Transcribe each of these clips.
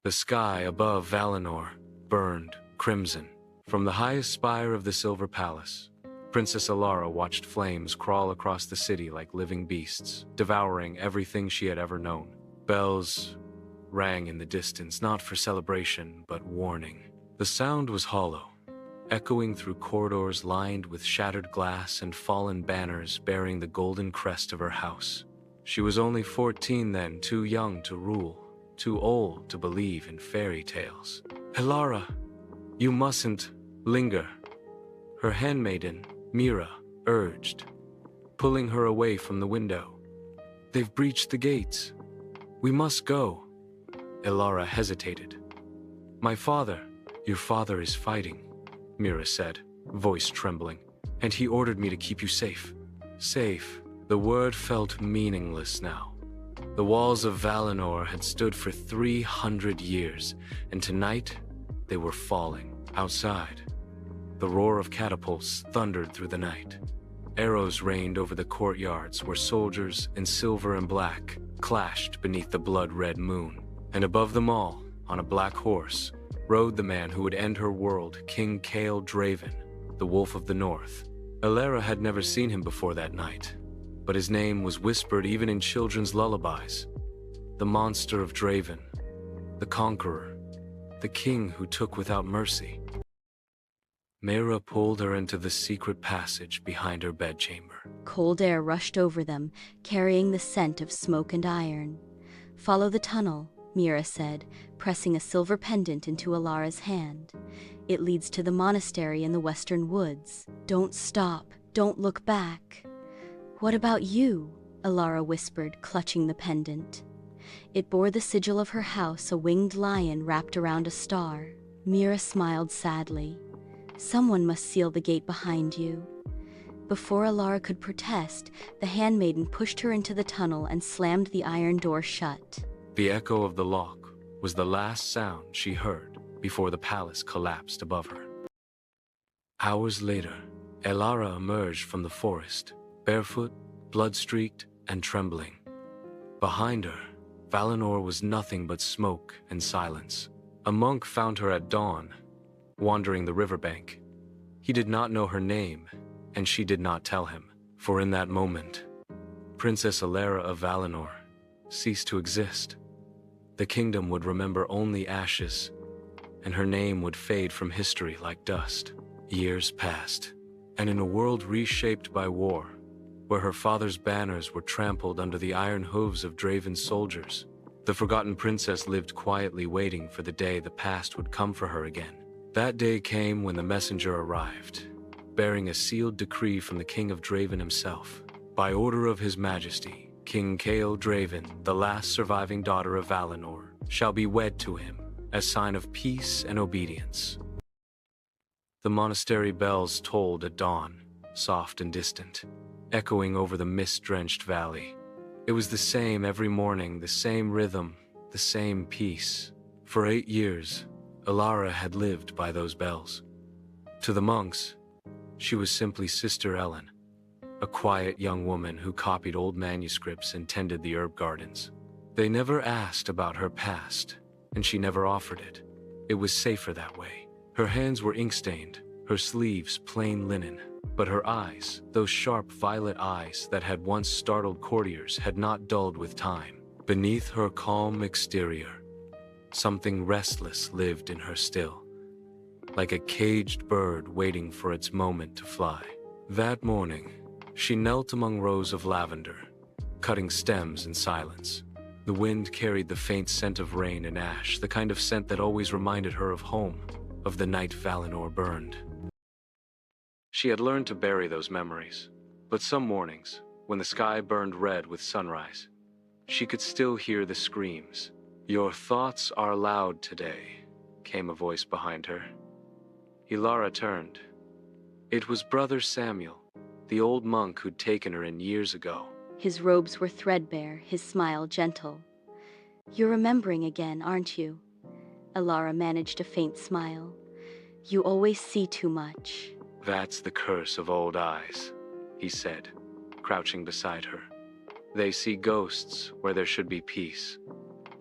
The sky above Valinor burned crimson. From the highest spire of the Silver Palace, Princess Alara watched flames crawl across the city like living beasts, devouring everything she had ever known. Bells rang in the distance, not for celebration, but warning. The sound was hollow, echoing through corridors lined with shattered glass and fallen banners bearing the golden crest of her house. She was only 14 then, too young to rule, too old to believe in fairy tales. "Elara, you mustn't linger," her handmaiden, Mira, urged, pulling her away from the window. "They've breached the gates. We must go." Elara hesitated. Your father is fighting," Mira said, voice trembling, "and he ordered me to keep you safe." Safe. The word felt meaningless now. The walls of Valinor had stood for 300 years, and tonight they were falling. Outside, the roar of catapults thundered through the night. Arrows rained over the courtyards where soldiers in silver and black clashed beneath the blood-red moon. And above them all, on a black horse, rode the man who would end her world, King Cale Draven, the Wolf of the North. Elara had never seen him before that night, but his name was whispered even in children's lullabies. The monster of Draven, the conqueror, the king who took without mercy. Mira pulled her into the secret passage behind her bedchamber. Cold air rushed over them, carrying the scent of smoke and iron. "Follow the tunnel," Mira said, pressing a silver pendant into Alara's hand. "It leads to the monastery in the western woods. Don't stop. Don't look back." "What about you?" Alara whispered, clutching the pendant. It bore the sigil of her house, a winged lion wrapped around a star. Mira smiled sadly. "Someone must seal the gate behind you." Before Alara could protest, the handmaiden pushed her into the tunnel and slammed the iron door shut. The echo of the lock was the last sound she heard before the palace collapsed above her. Hours later, Elara emerged from the forest, barefoot, blood-streaked, and trembling. Behind her, Valinor was nothing but smoke and silence. A monk found her at dawn, wandering the riverbank. He did not know her name, and she did not tell him, for in that moment, Princess Elara of Valinor ceased to exist. The kingdom would remember only ashes, and her name would fade from history like dust. Years passed, and in a world reshaped by war, where her father's banners were trampled under the iron hooves of Draven's soldiers, the forgotten princess lived quietly, waiting for the day the past would come for her again. That day came when the messenger arrived, bearing a sealed decree from the King of Draven himself. By order of His Majesty, King Cale Draven, the last surviving daughter of Valinor, shall be wed to him, as sign of peace and obedience. The monastery bells tolled at dawn, soft and distant, echoing over the mist-drenched valley. It was the same every morning, the same rhythm, the same peace. For 8 years, Alara had lived by those bells. To the monks, she was simply Sister Ellen, a quiet young woman who copied old manuscripts and tended the herb gardens. They never asked about her past, and she never offered it. It was safer that way. Her hands were ink-stained, her sleeves plain linen, but her eyes, those sharp violet eyes that had once startled courtiers, had not dulled with time. Beneath her calm exterior, something restless lived in her still, like a caged bird waiting for its moment to fly. That morning, she knelt among rows of lavender, cutting stems in silence. The wind carried the faint scent of rain and ash, the kind of scent that always reminded her of home, of the night Valinor burned. She had learned to bury those memories, but some mornings, when the sky burned red with sunrise, she could still hear the screams. "Your thoughts are loud today," came a voice behind her. Elara turned. It was Brother Samuel, the old monk who'd taken her in years ago. His robes were threadbare, his smile gentle. "You're remembering again, aren't you?" Alara managed a faint smile. "You always see too much." "That's the curse of old eyes," he said, crouching beside her. "They see ghosts where there should be peace."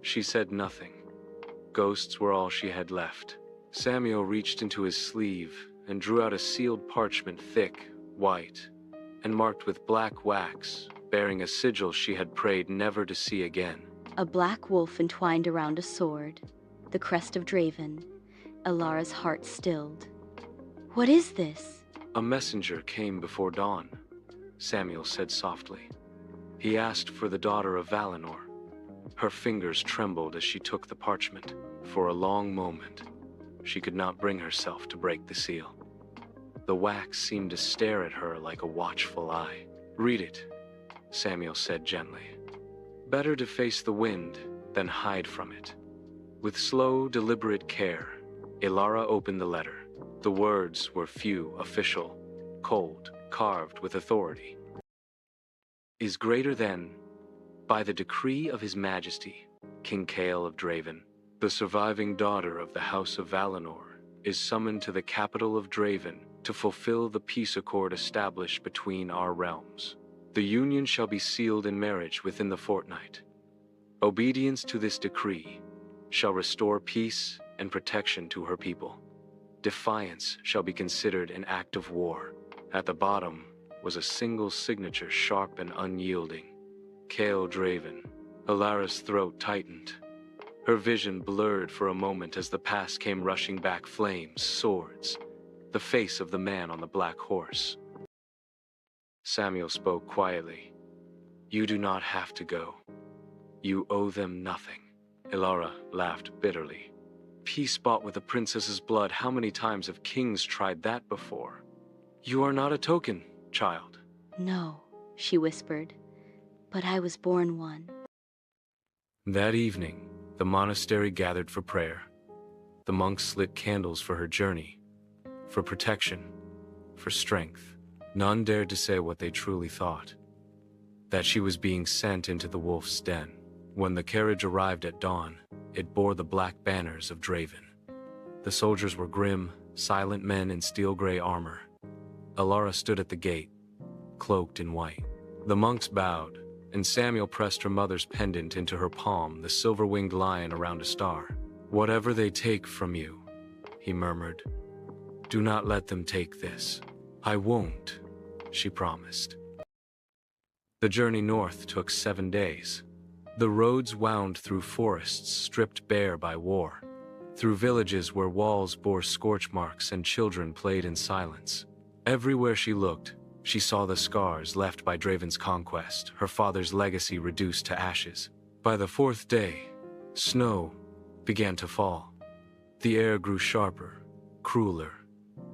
She said nothing, Ghosts were all she had left. Samuel reached into his sleeve and drew out a sealed parchment, thick, white, and marked with black wax, bearing a sigil she had prayed never to see again. A black wolf entwined around a sword, the crest of Draven. Elara's heart stilled. What is this? A messenger came before dawn, Samuel said softly. He asked for the daughter of Valinor. Her fingers trembled as she took the parchment. For a long moment, she could not bring herself to break the seal. The wax seemed to stare at her like a watchful eye. Read it, Samuel said gently. Better to face the wind than hide from it. With slow, deliberate care, Elara opened the letter. The words were few, official, cold, carved with authority. Is greater than, by the decree of His Majesty, King Kael of Draven, the surviving daughter of the House of Valinor is summoned to the capital of Draven to fulfill the peace accord established between our realms. The union shall be sealed in marriage within the fortnight. Obedience to this decree shall restore peace and protection to her people. Defiance shall be considered an act of war. At the bottom was a single signature, sharp and unyielding. Kael Draven. Elara's throat tightened. Her vision blurred for a moment as the past came rushing back, flames, swords, the face of the man on the black horse. Samuel spoke quietly. You do not have to go. You owe them nothing. Elara laughed bitterly. Peace bought with a princess's blood. How many times have kings tried that before? You are not a token, child. No, she whispered, but I was born one. That evening, the monastery gathered for prayer. The monks lit candles for her journey, for protection, for strength. None dared to say what they truly thought, that she was being sent into the wolf's den. When the carriage arrived at dawn, it bore the black banners of Draven. The soldiers were grim, silent men in steel-gray armor. Elara stood at the gate, cloaked in white. The monks bowed, and Samuel pressed her mother's pendant into her palm, the silver-winged lion around a star. Whatever they take from you, he murmured, do not let them take this. I won't, she promised. The journey north took 7 days. The roads wound through forests stripped bare by war, through villages where walls bore scorch marks and children played in silence. Everywhere she looked, she saw the scars left by Draven's conquest, her father's legacy reduced to ashes. By the 4th day, snow began to fall. The air grew sharper, crueler.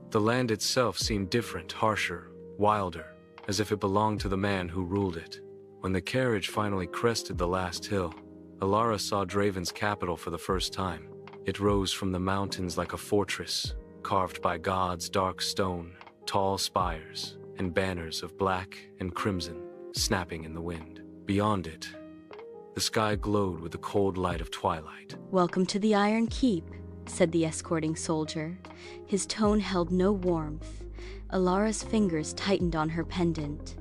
The land itself seemed different, harsher, wilder, as if it belonged to the man who ruled it. When the carriage finally crested the last hill, Elara saw Draven's capital for the first time. It rose from the mountains like a fortress, carved by gods, dark stone, tall spires, and banners of black and crimson snapping in the wind. Beyond it, the sky glowed with the cold light of twilight. Welcome to the Iron Keep, said the escorting soldier. His tone held no warmth. Elara's fingers tightened on her pendant.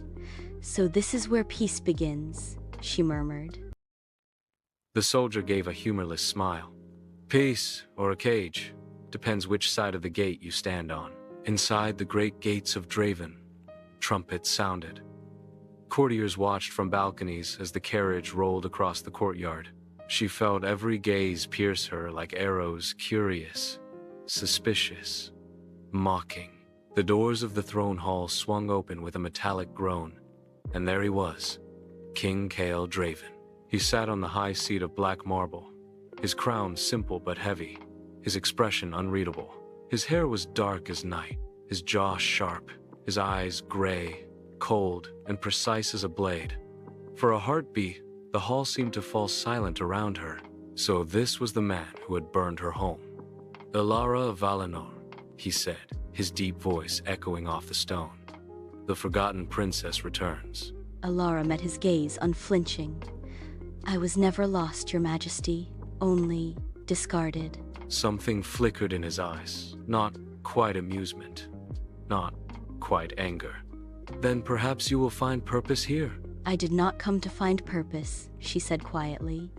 So this is where peace begins, she murmured. The soldier gave a humorless smile. Peace, or a cage, depends which side of the gate you stand on. Inside the great gates of Draven, trumpets sounded. Courtiers watched from balconies as the carriage rolled across the courtyard. She felt every gaze pierce her like arrows, curious, suspicious, mocking. The doors of the throne hall swung open with a metallic groan, and there he was, King Kael Draven. He sat on the high seat of black marble, his crown simple but heavy, his expression unreadable. His hair was dark as night, his jaw sharp, his eyes gray, cold, and precise as a blade. For a heartbeat, the hall seemed to fall silent around her. So this was the man who had burned her home. Elara of Valinor, he said, his deep voice echoing off the stone. The forgotten princess returns. Elara met his gaze, unflinching. I was never lost, Your Majesty, only discarded. Something flickered in his eyes, not quite amusement, not quite anger. Then perhaps you will find purpose here. I did not come to find purpose, she said quietly,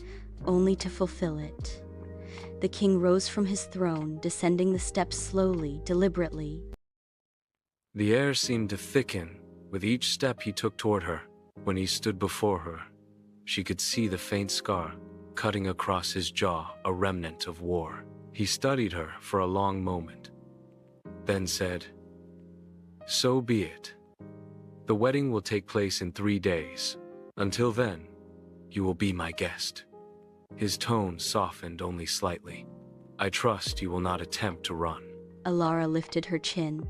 only to fulfill it. The king rose from his throne, descending the steps slowly, deliberately. The air seemed to thicken with each step he took toward her. When he stood before her, she could see the faint scar cutting across his jaw, a remnant of war. He studied her for a long moment, then said, "So be it. The wedding will take place in 3 days. Until then, you will be my guest." His tone softened only slightly. "I trust you will not attempt to run." Alara lifted her chin.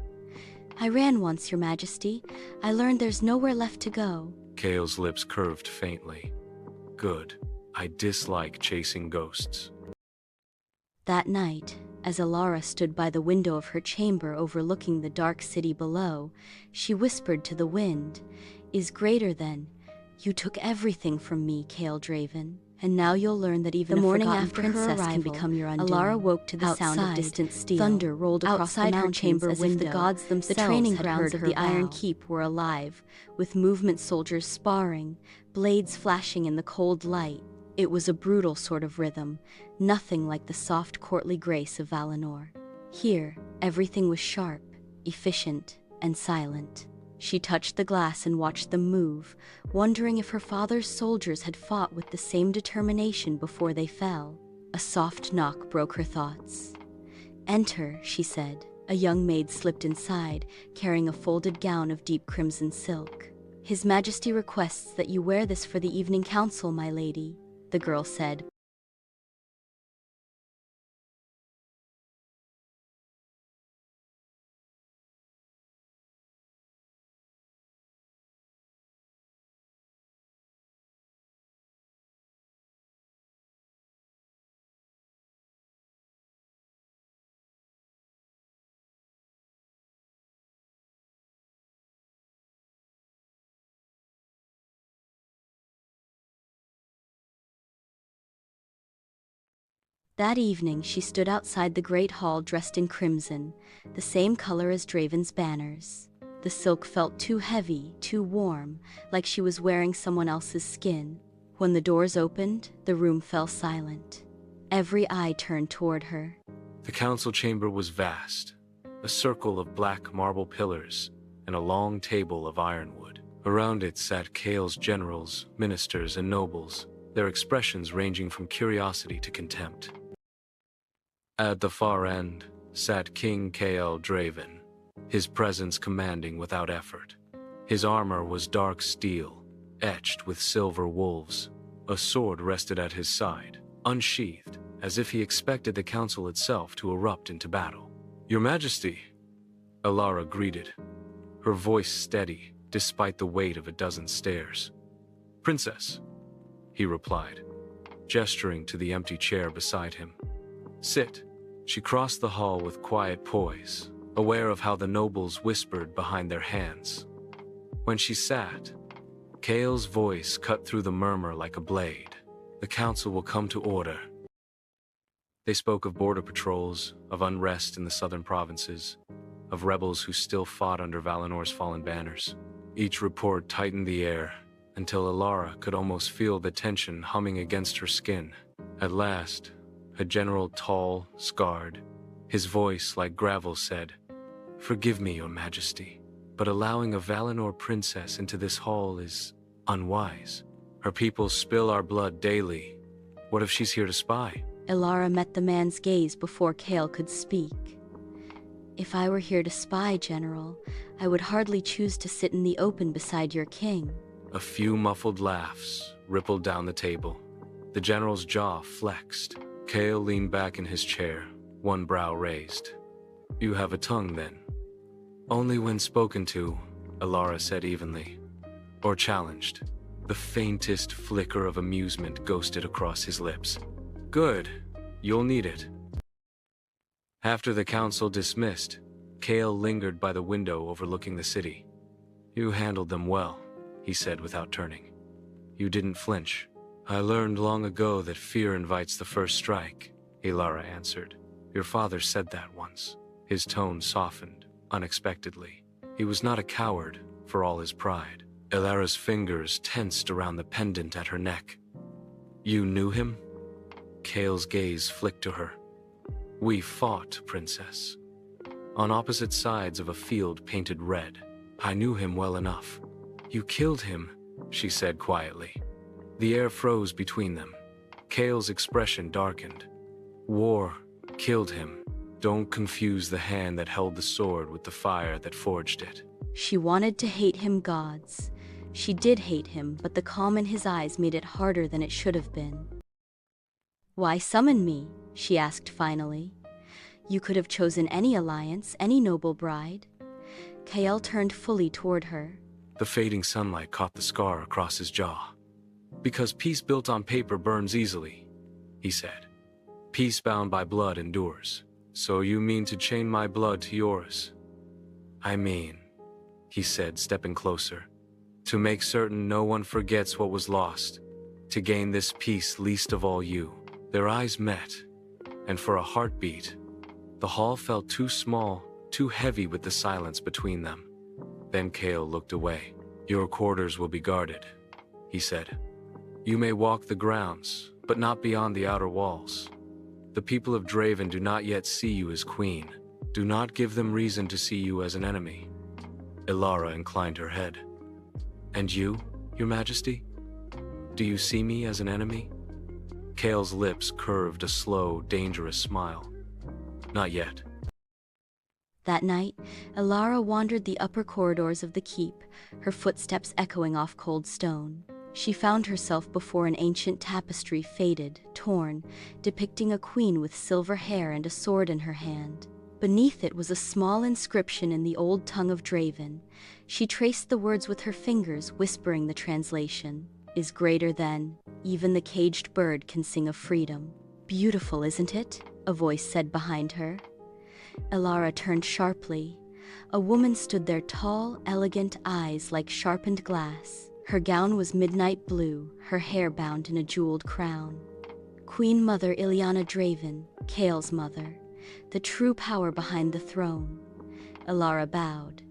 "I ran once, Your Majesty. I learned there's nowhere left to go." Kale's lips curved faintly. "Good. I dislike chasing ghosts." That night, as Alara stood by the window of her chamber overlooking the dark city below, she whispered to the wind, "Is greater than. You took everything from me, Kale Draven, and now you'll learn that even the a morning forgotten after princess her arrival can become your undoing." Alara woke to the sound of Outside, distant steel. Thunder rolled across Outside the her mountains chamber as window. if the gods themselves the training had grounds heard of her the Iron vow. Keep were alive, with movement soldiers sparring, blades flashing in the cold light. It was a brutal sort of rhythm, nothing like the soft courtly grace of Valinor. Here, everything was sharp, efficient, and silent. She touched the glass and watched them move, wondering if her father's soldiers had fought with the same determination before they fell. A soft knock broke her thoughts. "Enter," she said. A young maid slipped inside, carrying a folded gown of deep crimson silk. "His Majesty requests that you wear this for the evening council, my lady," the girl said. That evening she stood outside the great hall dressed in crimson, the same color as Draven's banners. The silk felt too heavy, too warm, like she was wearing someone else's skin. When the doors opened, the room fell silent. Every eye turned toward her. The council chamber was vast, a circle of black marble pillars and a long table of ironwood. Around it sat Kale's generals, ministers, and nobles, their expressions ranging from curiosity to contempt. At the far end sat King Kale Draven, his presence commanding without effort. His armor was dark steel, etched with silver wolves. A sword rested at his side, unsheathed, as if he expected the council itself to erupt into battle. "Your Majesty," Alara greeted, her voice steady despite the weight of a dozen stares. "Princess," he replied, gesturing to the empty chair beside him. "Sit." She crossed the hall with quiet poise, aware of how the nobles whispered behind their hands. When she sat, Kale's voice cut through the murmur like a blade. "The council will come to order." They spoke of border patrols, of unrest in the southern provinces, of rebels who still fought under Valinor's fallen banners. Each report tightened the air, until Alara could almost feel the tension humming against her skin. At last, a general tall, scarred, his voice like gravel said, "Forgive me, Your Majesty, but allowing a Valinor princess into this hall is unwise. Her people spill our blood daily. What if she's here to spy?" Alara met the man's gaze before Kale could speak. "If I were here to spy, General, I would hardly choose to sit in the open beside your king." A few muffled laughs rippled down the table. The general's jaw flexed. Kale leaned back in his chair, one brow raised. "You have a tongue, then?" "Only when spoken to," Alara said evenly. "Or challenged." The faintest flicker of amusement ghosted across his lips. "Good. You'll need it." After the council dismissed, Kale lingered by the window overlooking the city. "You handled them well," he said without turning. "You didn't flinch." "I learned long ago that fear invites the first strike," Alara answered. "Your father said that once." His tone softened, unexpectedly. He was not a coward, for all his pride. Alara's fingers tensed around the pendant at her neck. "You knew him?" Kale's gaze flicked to her. "We fought, Princess. On opposite sides of a field painted red. I knew him well enough." "You killed him," she said quietly. The air froze between them. Kale's expression darkened. "War killed him. Don't confuse the hand that held the sword with the fire that forged it." She wanted to hate him gods. She did hate him, but the calm in his eyes made it harder than it should have been. "Why summon me?" she asked finally. "You could have chosen any alliance, any noble bride." Kael turned fully toward her. The fading sunlight caught the scar across his jaw. "Because peace built on paper burns easily," he said. "Peace bound by blood endures. So you mean to chain my blood to yours?" "I mean," he said, stepping closer, "to make certain no one forgets what was lost, to gain this peace least of all you." Their eyes met, and for a heartbeat, the hall felt too small, too heavy with the silence between them. Then Kael looked away. "Your quarters will be guarded," he said. "You may walk the grounds, but not beyond the outer walls. The people of Draven do not yet see you as queen. Do not give them reason to see you as an enemy." Elara inclined her head. "And you, your majesty? Do you see me as an enemy?" Kael's lips curved a slow, dangerous smile. "Not yet." That night, Elara wandered the upper corridors of the keep, her footsteps echoing off cold stone. She found herself before an ancient tapestry, faded, torn, depicting a queen with silver hair and a sword in her hand. Beneath it was a small inscription in the old tongue of Draven. She traced the words with her fingers, whispering the translation. "Is greater than, even the caged bird can sing of freedom." "Beautiful, isn't it?" a voice said behind her. Elara turned sharply. A woman stood there, tall, elegant, eyes like sharpened glass. Her gown was midnight blue, her hair bound in a jeweled crown. Queen Mother Ileana Draven, Kael's mother, the true power behind the throne. Elara bowed.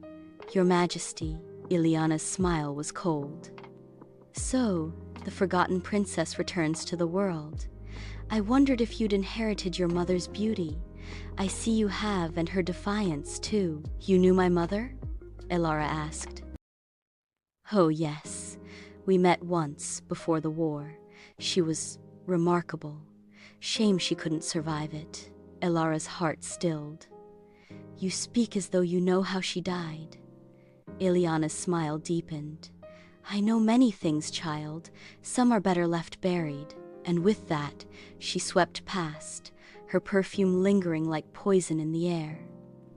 "Your Majesty." Ileana's smile was cold. "So, the forgotten princess returns to the world. I wondered if you'd inherited your mother's beauty. I see you have, and her defiance, too." "You knew my mother?" Elara asked. "Oh, yes. We met once, before the war. She was remarkable. Shame she couldn't survive it." Elara's heart stilled. "You speak as though you know how she died." Ileana's smile deepened. "I know many things, child. Some are better left buried." And with that, she swept past, her perfume lingering like poison in the air.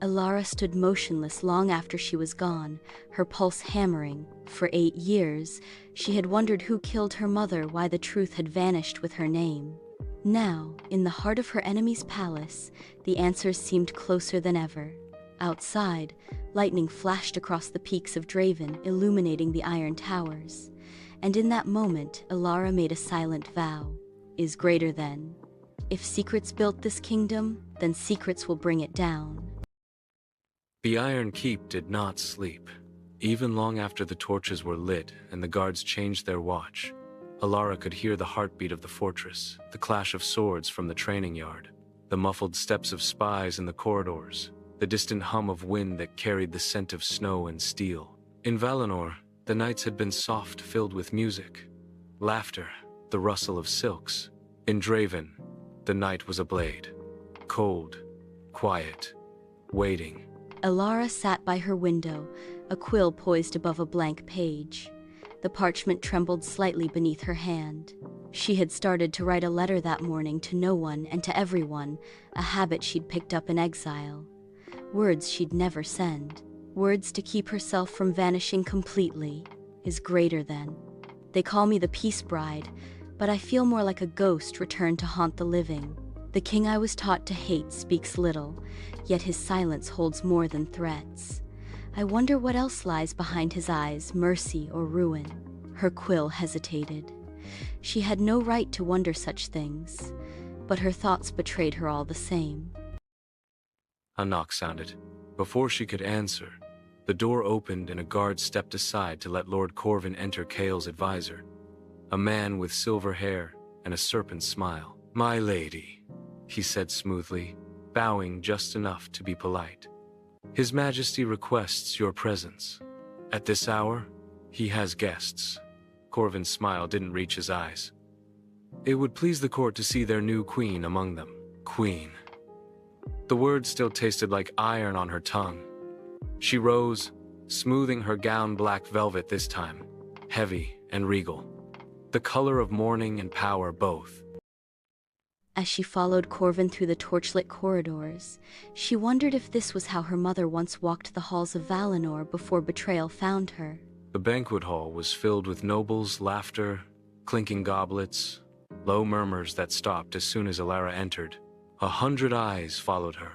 Elara stood motionless long after she was gone, her pulse hammering. For 8 years, she had wondered who killed her mother, why the truth had vanished with her name. Now, in the heart of her enemy's palace, the answers seemed closer than ever. Outside, lightning flashed across the peaks of Draven, illuminating the iron towers. And in that moment, Elara made a silent vow. "Is greater than. If secrets built this kingdom, then secrets will bring it down." The Iron Keep did not sleep. Even long after the torches were lit and the guards changed their watch, Elara could hear the heartbeat of the fortress, the clash of swords from the training yard, the muffled steps of spies in the corridors, the distant hum of wind that carried the scent of snow and steel. In Valinor, the nights had been soft, filled with music, laughter, the rustle of silks. In Draven, the night was a blade, cold, quiet, waiting. Elara sat by her window, a quill poised above a blank page. The parchment trembled slightly beneath her hand. She had started to write a letter that morning to no one and to everyone, a habit she'd picked up in exile. Words she'd never send. Words to keep herself from vanishing completely. "Is greater than. They call me the Peace Bride, but I feel more like a ghost returned to haunt the living. The king I was taught to hate speaks little, yet his silence holds more than threats. I wonder what else lies behind his eyes, mercy or ruin." Her quill hesitated. She had no right to wonder such things, but her thoughts betrayed her all the same. A knock sounded. Before she could answer, the door opened and a guard stepped aside to let Lord Corvin enter Kael's advisor. A man with silver hair and a serpent's smile. My lady, he said smoothly, bowing just enough to be polite. His Majesty requests your presence. At this hour, he has guests. Corvin's smile didn't reach his eyes. It would please the court to see their new queen among them. Queen. The word still tasted like iron on her tongue. She rose, smoothing her gown black velvet this time, heavy and regal. The color of mourning and power both. As she followed Corvin through the torchlit corridors, she wondered if this was how her mother once walked the halls of Valinor before betrayal found her. The banquet hall was filled with nobles, laughter, clinking goblets, low murmurs that stopped as soon as Alara entered. 100 eyes followed her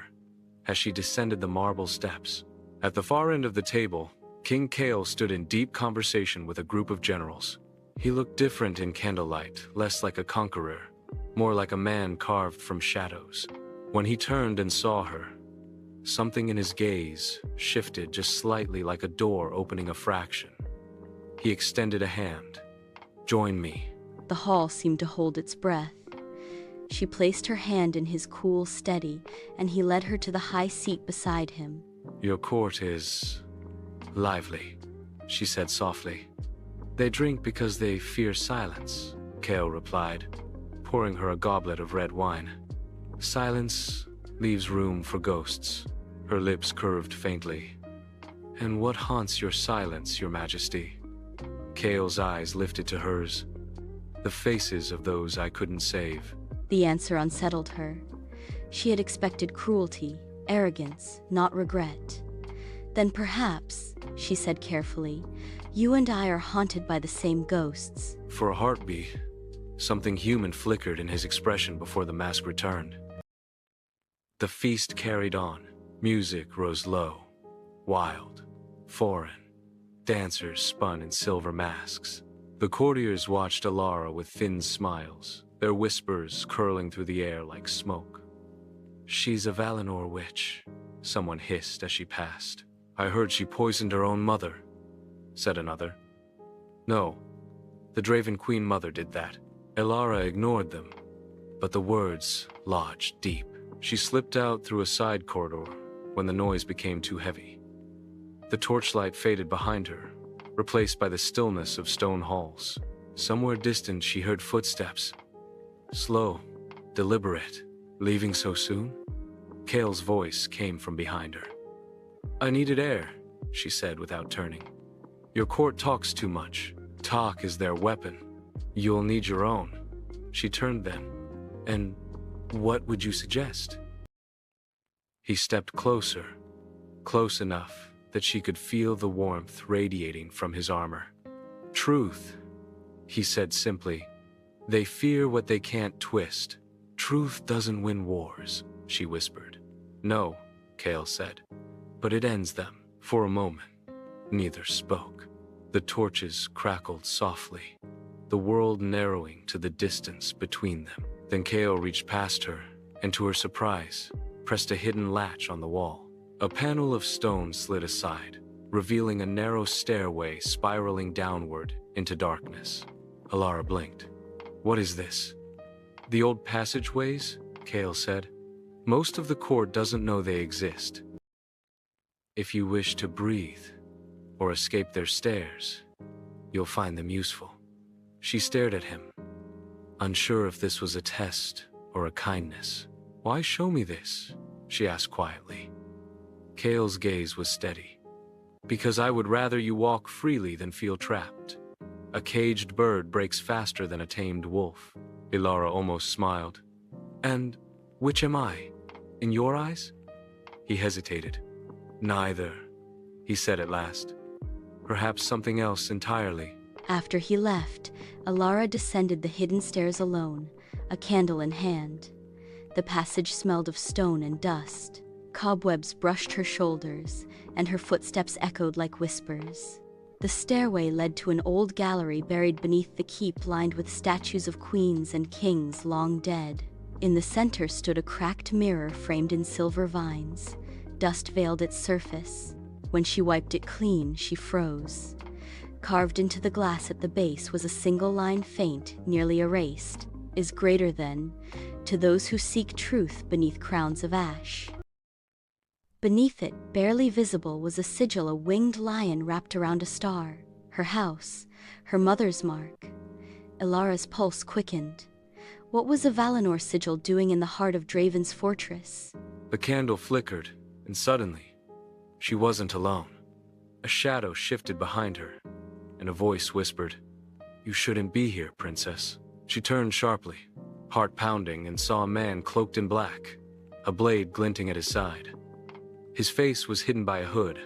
as she descended the marble steps. At the far end of the table, King Kale stood in deep conversation with a group of generals. He looked different in candlelight, less like a conqueror, more like a man carved from shadows. When he turned and saw her, something in his gaze shifted just slightly, like a door opening a fraction. He extended a hand. Join me. The hall seemed to hold its breath. She placed her hand in his cool, steady, and he led her to the high seat beside him. Your court is lively, she said softly. They drink because they fear silence, Kale replied, pouring her a goblet of red wine. Silence leaves room for ghosts. Her lips curved faintly. And what haunts your silence, your majesty? Kale's eyes lifted to hers. The faces of those I couldn't save. The answer unsettled her. She had expected cruelty, arrogance, not regret. Then perhaps, she said carefully, you and I are haunted by the same ghosts. For a heartbeat, something human flickered in his expression before the mask returned. The feast carried on. Music rose low, wild, foreign. Dancers spun in silver masks. The courtiers watched Alara with thin smiles, their whispers curling through the air like smoke. She's a Valinor witch, someone hissed as she passed. I heard she poisoned her own mother, said another. No, the Draven Queen Mother did that. Alara ignored them, but the words lodged deep. She slipped out through a side corridor when the noise became too heavy. The torchlight faded behind her, replaced by the stillness of stone halls. Somewhere distant she heard footsteps. Slow, deliberate. Leaving so soon? Kale's voice came from behind her. I needed air, she said without turning. Your court talks too much. Talk is their weapon. You'll need your own. She turned then. And what would you suggest? He stepped closer, close enough that she could feel the warmth radiating from his armor. Truth, he said simply. They fear what they can't twist. Truth doesn't win wars, she whispered. No, Kale said, but it ends them. For a moment, neither spoke. The torches crackled softly, the world narrowing to the distance between them. Then Kale reached past her, and to her surprise, pressed a hidden latch on the wall. A panel of stone slid aside, revealing a narrow stairway spiraling downward into darkness. Alara blinked. What is this? The old passageways? Kale said. Most of the court doesn't know they exist. If you wish to breathe, or escape their stares, you'll find them useful. She stared at him, unsure if this was a test or a kindness. Why show me this? She asked quietly. Kale's gaze was steady. Because I would rather you walk freely than feel trapped. A caged bird breaks faster than a tamed wolf. Alara almost smiled. And which am I? In your eyes? He hesitated. Neither, he said at last. Perhaps something else entirely. After he left, Alara descended the hidden stairs alone, a candle in hand. The passage smelled of stone and dust. Cobwebs brushed her shoulders, and her footsteps echoed like whispers. The stairway led to an old gallery buried beneath the keep, lined with statues of queens and kings long dead. In the center stood a cracked mirror framed in silver vines. Dust veiled its surface. When she wiped it clean, she froze. Carved into the glass at the base was a single line, faint, nearly erased. Is greater than, to those who seek truth beneath crowns of ash. Beneath it, barely visible, was a sigil, a winged lion wrapped around a star. Her house, her mother's mark. Ilara's pulse quickened. What was a Valinor sigil doing in the heart of Draven's fortress? The candle flickered, and suddenly, she wasn't alone. A shadow shifted behind her, and a voice whispered, "You shouldn't be here, princess." She turned sharply, heart pounding, and saw a man cloaked in black, a blade glinting at his side. His face was hidden by a hood,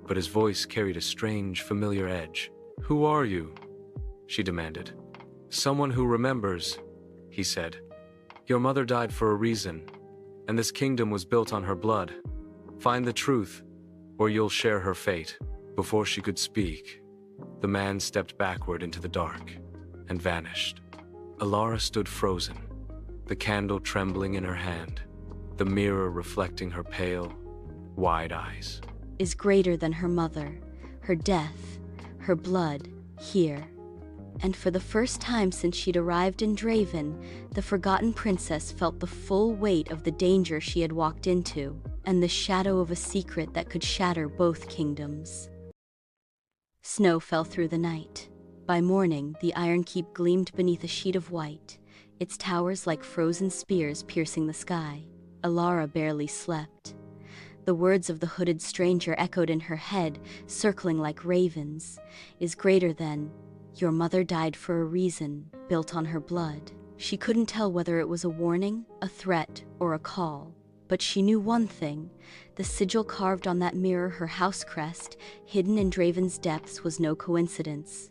but his voice carried a strange, familiar edge. "Who are you?" she demanded. "Someone who remembers," he said. "Your mother died for a reason, and this kingdom was built on her blood. Find the truth, or you'll share her fate." Before she could speak, the man stepped backward into the dark and vanished. Ilara stood frozen, the candle trembling in her hand, the mirror reflecting her pale, wide eyes. Is greater than her mother, her death, her blood, here. And for the first time since she'd arrived in Draven, the forgotten princess felt the full weight of the danger she had walked into, and the shadow of a secret that could shatter both kingdoms. Snow fell through the night. By morning, the Iron Keep gleamed beneath a sheet of white, its towers like frozen spears piercing the sky. Ilara barely slept. The words of the hooded stranger echoed in her head, circling like ravens. Is greater than, your mother died for a reason, built on her blood. She couldn't tell whether it was a warning, a threat, or a call. But she knew one thing. The sigil carved on that mirror, her house crest, hidden in Draven's depths, was no coincidence.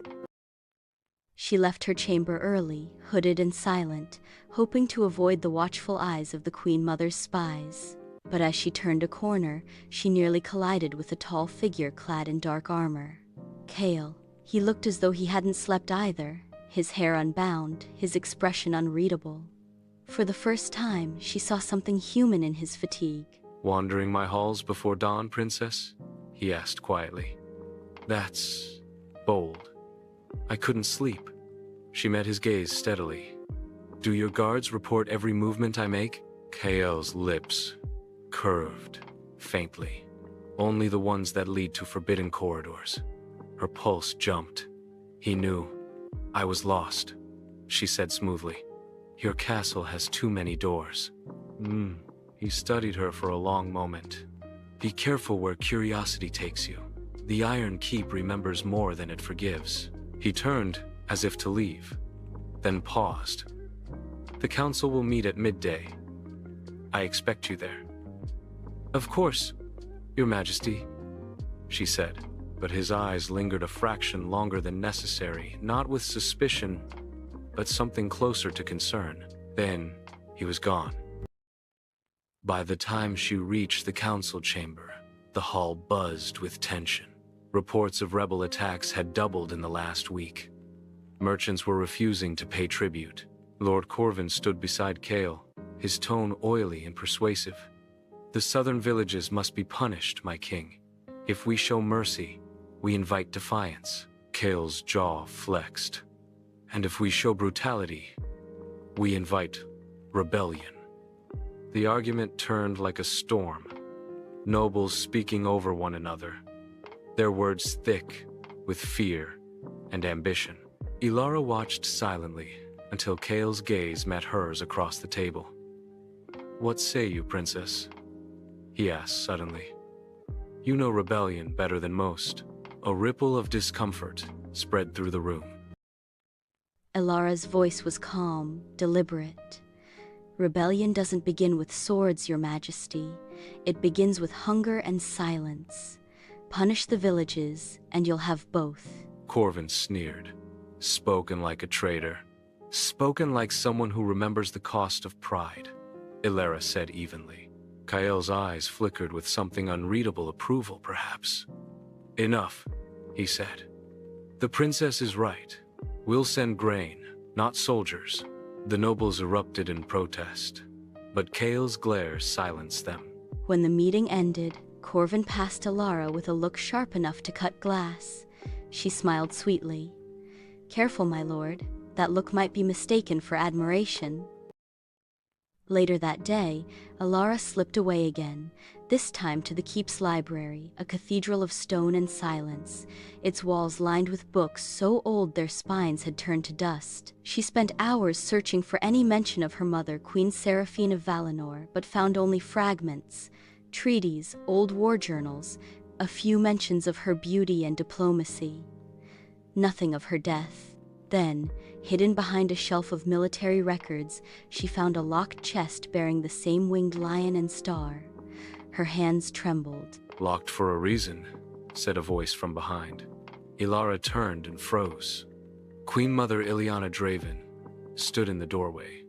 She left her chamber early, hooded and silent, hoping to avoid the watchful eyes of the Queen Mother's spies. But as she turned a corner, she nearly collided with a tall figure clad in dark armor. Kale. He looked as though he hadn't slept either, his hair unbound, his expression unreadable. For the first time, she saw something human in his fatigue. "Wandering my halls before dawn, princess?" he asked quietly. "That's bold. I couldn't sleep." She met his gaze steadily. "Do your guards report every movement I make?" Kael's lips curved faintly. "Only the ones that lead to forbidden corridors." Her pulse jumped. He knew. "I was lost," she said smoothly. "Your castle has too many doors." He studied her for a long moment. "Be careful where curiosity takes you. The Iron Keep remembers more than it forgives." He turned as if to leave, then paused. "The council will meet at midday. I expect you there." "Of course, Your Majesty," she said, but his eyes lingered a fraction longer than necessary, not with suspicion, but something closer to concern. Then he was gone. By the time she reached the council chamber, the hall buzzed with tension. Reports of rebel attacks had doubled in the last week. Merchants were refusing to pay tribute. Lord Corvin stood beside Kale, his tone oily and persuasive. "The southern villages must be punished, my king. If we show mercy, we invite defiance." Kale's jaw flexed. "And if we show brutality, we invite rebellion." The argument turned like a storm, nobles speaking over one another, their words thick with fear and ambition. Ilara watched silently until Kale's gaze met hers across the table. "What say you, princess?" he asked suddenly. "You know rebellion better than most." A ripple of discomfort spread through the room. Ilara's voice was calm, deliberate. "Rebellion doesn't begin with swords, Your Majesty. It begins with hunger and silence. Punish the villages, and you'll have both." Corvin sneered. "Spoken like a traitor. Spoken like someone who remembers the cost of pride," Ilara said evenly. Kael's eyes flickered with something unreadable approval, perhaps. "Enough," he said. "The princess is right. We'll send grain, not soldiers." The nobles erupted in protest, but Kael's glare silenced them. When the meeting ended, Corvin passed Ilara with a look sharp enough to cut glass. She smiled sweetly. "Careful, my lord. That look might be mistaken for admiration." Later that day, Alara slipped away again, this time to the keep's library, a cathedral of stone and silence, its walls lined with books so old their spines had turned to dust. She spent hours searching for any mention of her mother, Queen Seraphine of Valinor, but found only fragments, treaties, old war journals, a few mentions of her beauty and diplomacy. Nothing of her death. Then, hidden behind a shelf of military records, she found a locked chest bearing the same winged lion and star. Her hands trembled. "Locked for a reason," said a voice from behind. Ilara turned and froze. Queen Mother Ileana Draven stood in the doorway,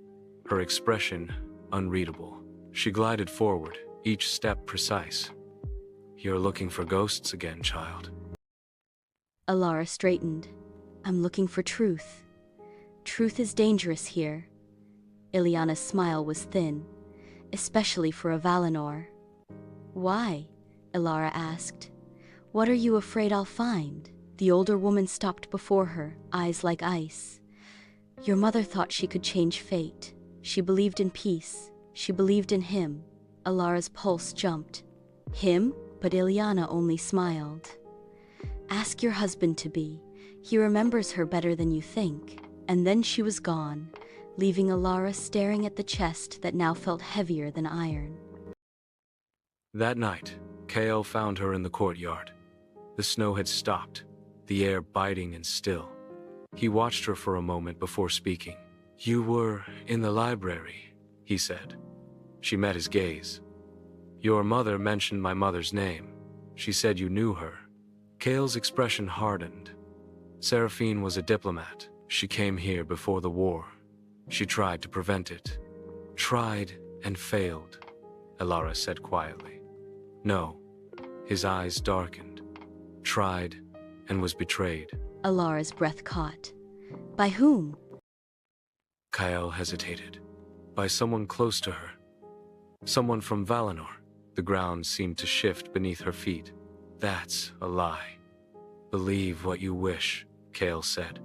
her expression unreadable. She glided forward, each step precise. "You're looking for ghosts again, child." Alara straightened. "I'm looking for truth. Truth is dangerous here." Ileana's smile was thin, especially for a Valinor. "Why?" Ilara asked. "What are you afraid I'll find?" The older woman stopped before her, eyes like ice. "Your mother thought she could change fate. She believed in peace. She believed in him." Alara's pulse jumped. "Him?" But Ileana only smiled. "Ask your husband to be. He remembers her better than you think." And then she was gone, leaving Alara staring at the chest that now felt heavier than iron. That night, Kael found her in the courtyard. The snow had stopped, the air biting and still. He watched her for a moment before speaking. "You were in the library," he said. She met his gaze. "Your mother mentioned my mother's name. She said you knew her." Kael's expression hardened. Seraphine was a diplomat. She came here before the war. She tried to prevent it. "Tried and failed," Ilara said quietly. "No." His eyes darkened. "Tried and was betrayed." Alara's breath caught. "By whom?" Kael hesitated. "By someone close to her. Someone from Valinor." The ground seemed to shift beneath her feet. "That's a lie. Believe what you wish," Kael said.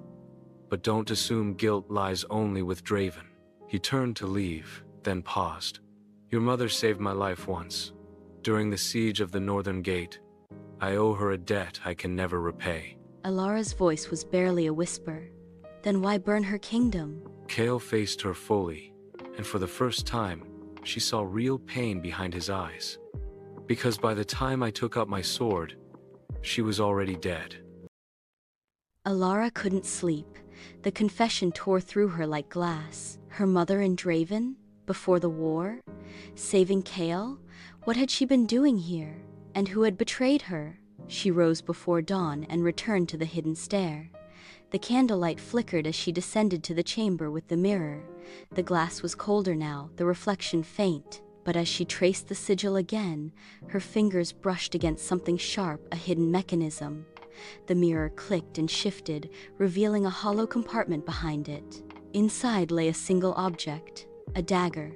"But don't assume guilt lies only with Draven." He turned to leave, then paused. "Your mother saved my life once, during the siege of the Northern Gate. I owe her a debt I can never repay." Alara's voice was barely a whisper. "Then why burn her kingdom?" Kael faced her fully, and for the first time, she saw real pain behind his eyes. "Because by the time I took up my sword, she was already dead." Alara couldn't sleep. The confession tore through her like glass. Her mother in Draven? Before the war? Saving Kael? What had she been doing here? And who had betrayed her? She rose before dawn and returned to the hidden stair. The candlelight flickered as she descended to the chamber with the mirror. The glass was colder now, the reflection faint. But as she traced the sigil again, her fingers brushed against something sharp, a hidden mechanism. The mirror clicked and shifted, revealing a hollow compartment behind it. Inside lay a single object, a dagger.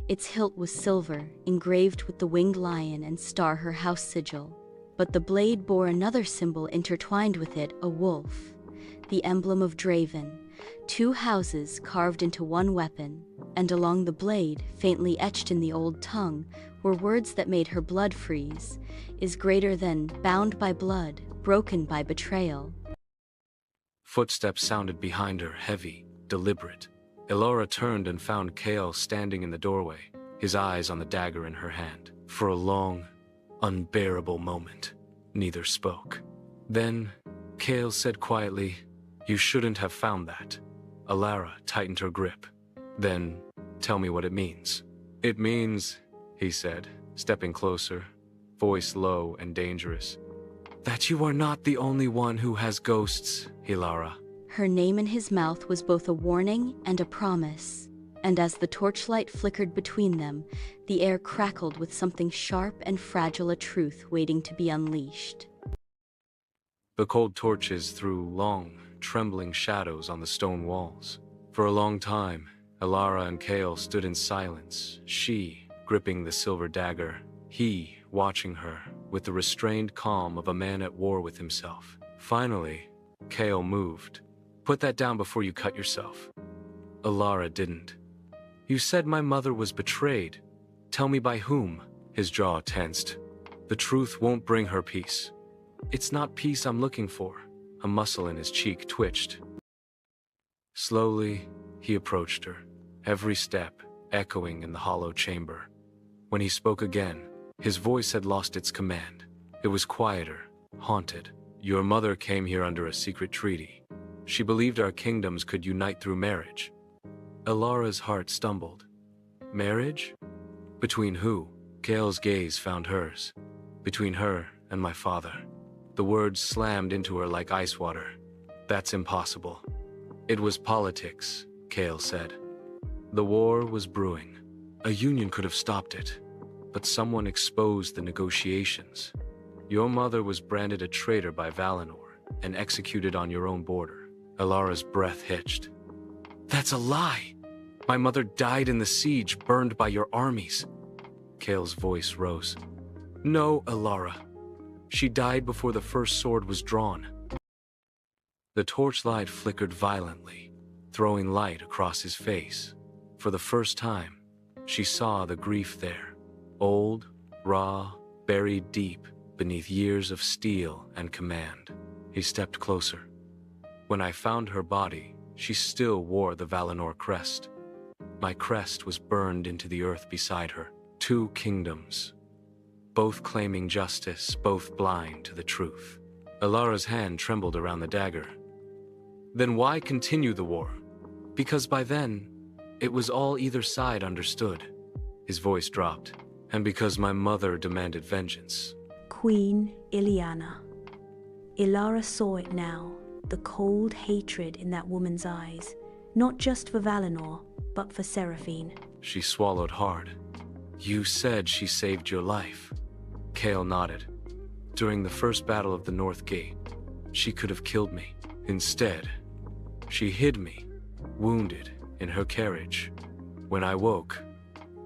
Its hilt was silver, engraved with the winged lion and star, her house sigil. But the blade bore another symbol intertwined with it, a wolf. The emblem of Draven. 2 houses carved into one weapon. And along the blade, faintly etched in the old tongue, were words that made her blood freeze. "Is greater than, bound by blood, broken by betrayal." Footsteps sounded behind her, heavy, deliberate. Ilara turned and found Kael standing in the doorway, his eyes on the dagger in her hand. For a long, unbearable moment, neither spoke. Then, Kael said quietly, "You shouldn't have found that." Ilara tightened her grip. "Then, tell me what it means." "It means," he said, stepping closer, voice low and dangerous, "that you are not the only one who has ghosts, Ilara." Her name in his mouth was both a warning and a promise. And as the torchlight flickered between them, the air crackled with something sharp and fragile, a truth waiting to be unleashed. The cold torches threw long, trembling shadows on the stone walls. For a long time, Ilara and Kael stood in silence, she gripping the silver dagger, he watching her with the restrained calm of a man at war with himself. Finally, Kael moved. "Put that down before you cut yourself." Ilara didn't. You said my mother was betrayed. Tell me by whom? His jaw tensed. The truth won't bring her peace. It's not peace I'm looking for. A muscle in his cheek twitched. Slowly, he approached her, every step echoing in the hollow chamber. When he spoke again, his voice had lost its command. It was quieter, haunted. Your mother came here under a secret treaty. She believed our kingdoms could unite through marriage. Elara's heart stumbled. Marriage? Between who? Kael's gaze found hers. Between her and my father. The words slammed into her like ice water. That's impossible. It was politics, Kael said. The war was brewing. A union could have stopped it, but someone exposed the negotiations. Your mother was branded a traitor by Valinor and executed on your own border. Elara's breath hitched. That's a lie! My mother died in the siege, burned by your armies. Kael's voice rose. No, Elara. She died before the first sword was drawn. The torchlight flickered violently, throwing light across his face. For the first time, she saw the grief there. Old, raw, buried deep beneath years of steel and command. He stepped closer. When I found her body, she still wore the Valinor crest. My crest was burned into the earth beside her. 2 kingdoms, both claiming justice, both blind to the truth. Elara's hand trembled around the dagger. Then why continue the war? Because by then, it was all either side understood. His voice dropped. And because my mother demanded vengeance. Queen Ileana. Elara saw it now, the cold hatred in that woman's eyes, not just for Valinor, but for Seraphine. She swallowed hard. You said she saved your life. Kael nodded. During the first battle of the North Gate, she could have killed me. Instead, she hid me, wounded, in her carriage. When I woke,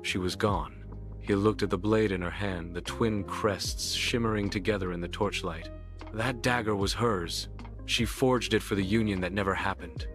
she was gone. He looked at the blade in her hand, the twin crests shimmering together in the torchlight. That dagger was hers. She forged it for the union that never happened.